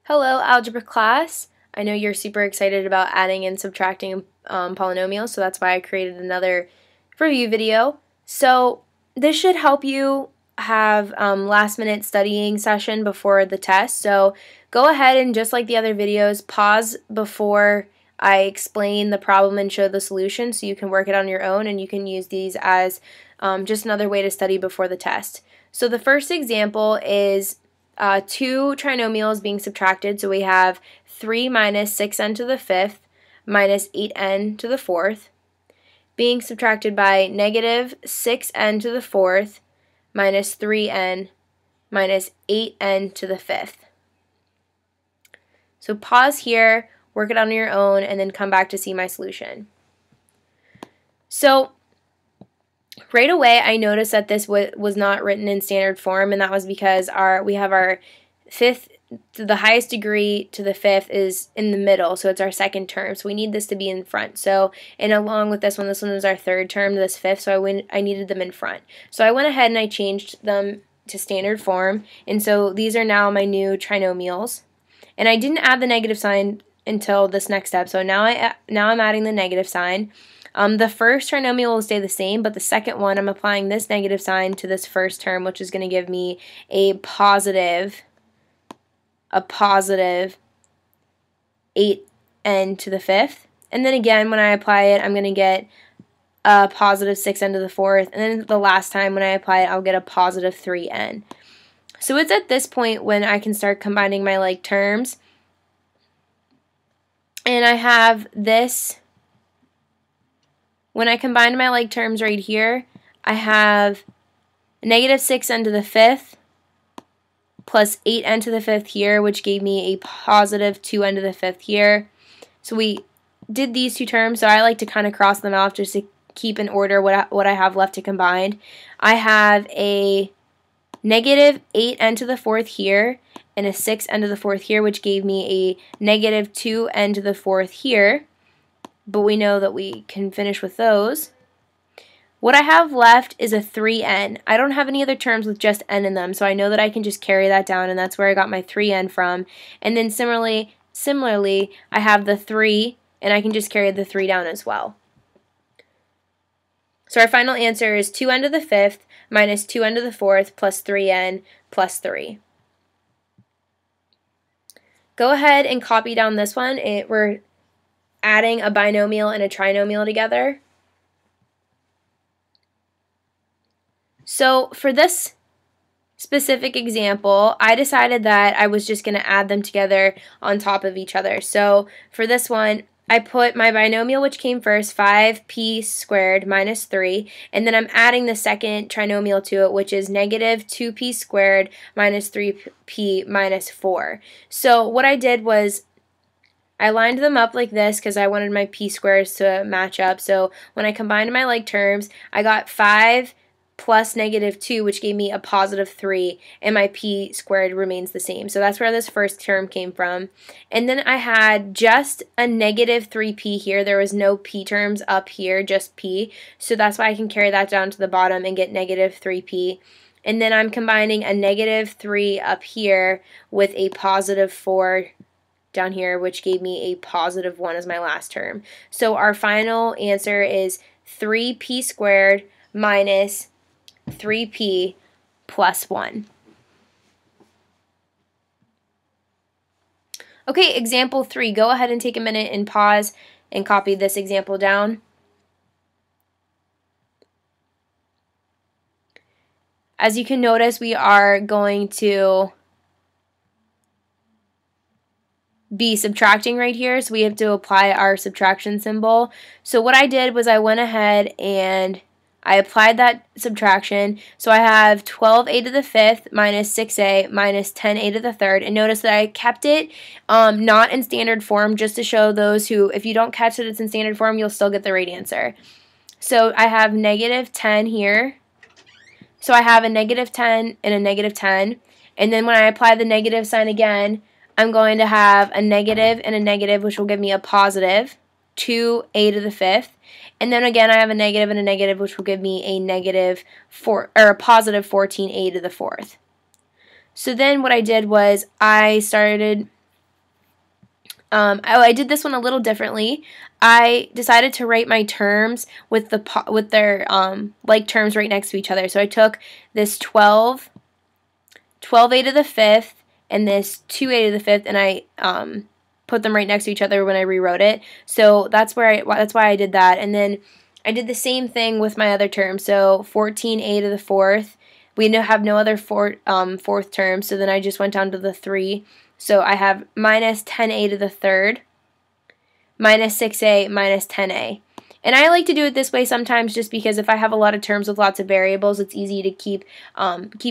Hello, algebra class. I know you're super excited about adding and subtracting polynomials, so that's why I created another review video. So this should help you have last minute studying session before the test. So go ahead and, just like the other videos, pause before I explain the problem and show the solution so you can work it on your own, and you can use these as just another way to study before the test. So the first example is two trinomials being subtracted. So we have 3 minus 6n to the fifth minus 8n to the fourth being subtracted by negative 6n to the fourth minus 3n minus 8n to the fifth. So pause here, work it on your own, and then come back to see my solution. So right away, I noticed that this was not written in standard form, and that was because we have our fifth to the highest degree to the fifth is in the middle, so it's our second term. So we need this to be in front. So, and along with this one is our third term to this fifth, so I needed them in front. So I went ahead and I changed them to standard form, and so these are now my new trinomials. And I didn't add the negative sign until this next step, so now I'm adding the negative sign. The first trinomial will stay the same, but the second one, I'm applying this negative sign to this first term, which is going to give me a positive 8n to the fifth. And then again, when I apply it, I'm going to get a positive 6n to the fourth. And then the last time when I apply it, I'll get a positive 3n. So it's at this point when I can start combining my like terms. And I have this. When I combine my like terms right here, I have negative 6n to the fifth plus 8n to the fifth here, which gave me a positive 2n to the fifth here. So we did these two terms, so I like to kind of cross them off just to keep in order what I have left to combine. I have a negative 8n to the fourth here and a 6n to the fourth here, which gave me a negative 2n to the fourth here. But we know that we can finish with those. What I have left is a 3n. I don't have any other terms with just n in them, so I know that I can just carry that down, and that's where I got my 3n from. And then similarly, I have the 3, and I can just carry the 3 down as well. So our final answer is 2n to the fifth minus 2n to the fourth plus 3n plus 3. Go ahead and copy down this one. We're adding a binomial and a trinomial together. So for this specific example, I decided that I was just going to add them together on top of each other. So for this one, I put my binomial, which came first, 5p squared minus 3, and then I'm adding the second trinomial to it, which is negative 2p squared minus 3p minus 4. So what I did was I lined them up like this because I wanted my p squares to match up. So when I combined my like terms, I got 5 plus negative 2, which gave me a positive 3, and my p squared remains the same. So that's where this first term came from. And then I had just a negative 3p here. There was no p terms up here, just p. So that's why I can carry that down to the bottom and get negative 3p. And then I'm combining a negative 3 up here with a positive 4 down here, which gave me a positive 1 as my last term. So our final answer is 3p squared minus 3p plus 1. Okay, example 3. Go ahead and take a minute and pause and copy this example down. As you can notice, we are going to be subtracting right here, so we have to apply our subtraction symbol. So what I did was I went ahead and I applied that subtraction. So I have 12a to the fifth minus 6a minus 10a to the third. And notice that I kept it not in standard form, just to show those who, if you don't catch that it's in standard form, you'll still get the right answer. So I have negative 10 here. So I have a negative 10 and a negative 10. And then when I apply the negative sign again, I'm going to have a negative and a negative, which will give me a positive 2a to the fifth. And then again, I have a negative and a negative, which will give me a negative 4 or a positive 14a to the fourth. So then what I did was I started I did this one a little differently. I decided to write my terms with their like terms right next to each other. So I took this 12a to the 5th, and this 2a to the 5th, and I put them right next to each other when I rewrote it. So that's why I did that. And then I did the same thing with my other terms. So 14a to the 4th. We have no other fourth term, so then I just went down to the 3. So I have minus 10a to the 3rd, minus 6a, minus 10a. And I like to do it this way sometimes just because if I have a lot of terms with lots of variables, it's easy to keep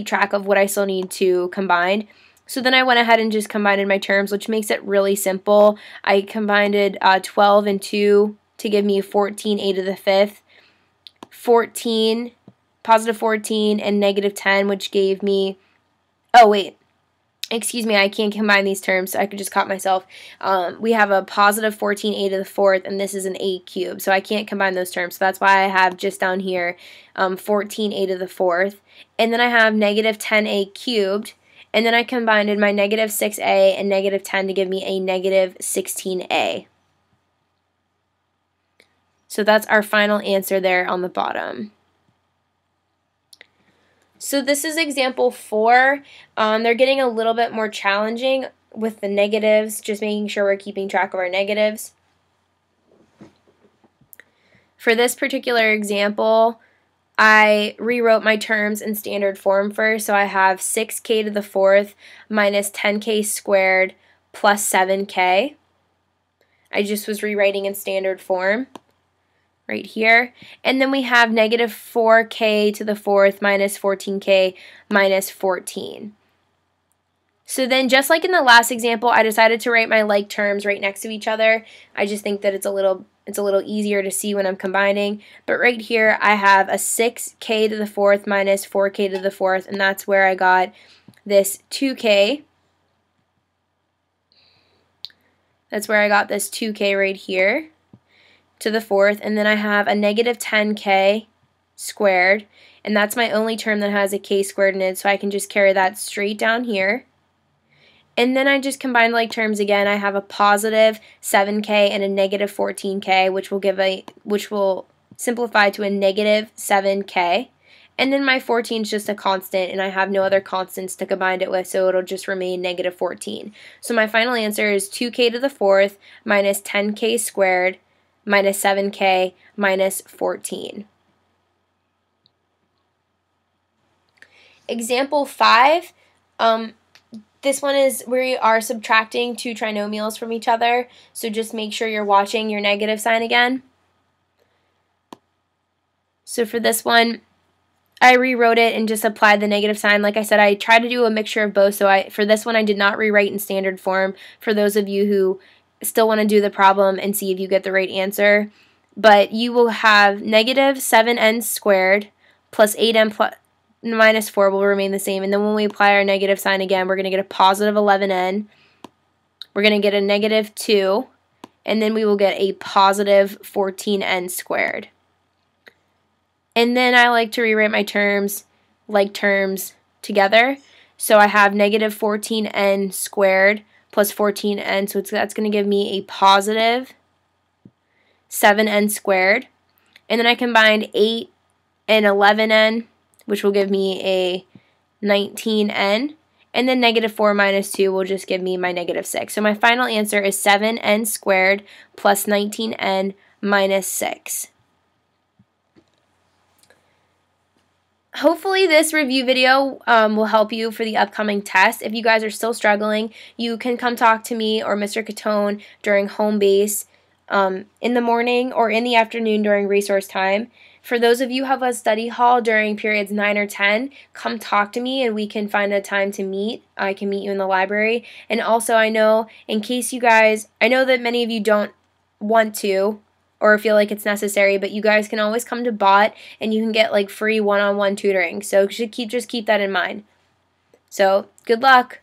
track of what I still need to combine. So then I went ahead and just combined my terms, which makes it really simple. I combined 12 and 2 to give me 14a to the 5th, 14, positive 14, and negative 10, which gave me, oh wait, excuse me, I can't combine these terms, so I could just caught myself. We have a positive 14a to the 4th, and this is an a cubed, so I can't combine those terms. So that's why I have just down here 14a to the 4th, and then I have negative 10a cubed, and then I combined my negative 6a and negative 10 to give me a negative 16a. So that's our final answer there on the bottom. So this is example 4. They're getting a little bit more challenging with the negatives, just making sure we're keeping track of our negatives. For this particular example, I rewrote my terms in standard form first. So I have 6k to the 4th minus 10k squared plus 7k. I just was rewriting in standard form right here. And then we have negative 4k to the 4th minus 14k minus 14. So then just like in the last example, I decided to write my like terms right next to each other. I just think that it's a little easier to see when I'm combining. But right here I have a 6k to the 4th minus 4k to the 4th, and that's where I got this 2k. That's where I got this 2k right here to the 4th, and then I have a negative 10k squared, and that's my only term that has a k squared in it, so I can just carry that straight down here. And then I just combine like terms again. I have a positive 7k and a negative 14k, which will simplify to a negative 7k. And then my 14 is just a constant, and I have no other constants to combine it with, so it'll just remain negative 14. So my final answer is 2k to the 4th minus 10k squared minus 7k minus 14. Example 5, this one is we are subtracting two trinomials from each other, so just make sure you're watching your negative sign again. So for this one, I rewrote it and just applied the negative sign. Like I said, I tried to do a mixture of both, so for this one I did not rewrite in standard form for those of you who still want to do the problem and see if you get the right answer. But you will have negative 7n squared plus 8n minus 4 will remain the same. And then when we apply our negative sign again, we're going to get a positive 11n. We're going to get a negative 2. And then we will get a positive 14n squared. And then I like to rewrite my terms like terms together. So I have negative 14n squared plus 14n, so that's going to give me a positive 7n squared. And then I combined 8 and 11n, which will give me a 19n. And then negative 4 minus 2 will just give me my negative 6. So my final answer is 7n squared plus 19n minus 6. Hopefully this review video will help you for the upcoming test. If you guys are still struggling, you can come talk to me or Mr. Catone during home base in the morning or in the afternoon during resource time. For those of you who have a study hall during periods 9 or 10, come talk to me and we can find a time to meet. I can meet you in the library. And also I know in case you guys, I know that many of you don't want to or feel like it's necessary, but you guys can always come to BOT and you can get like free one-on-one tutoring. So just keep that in mind. So good luck.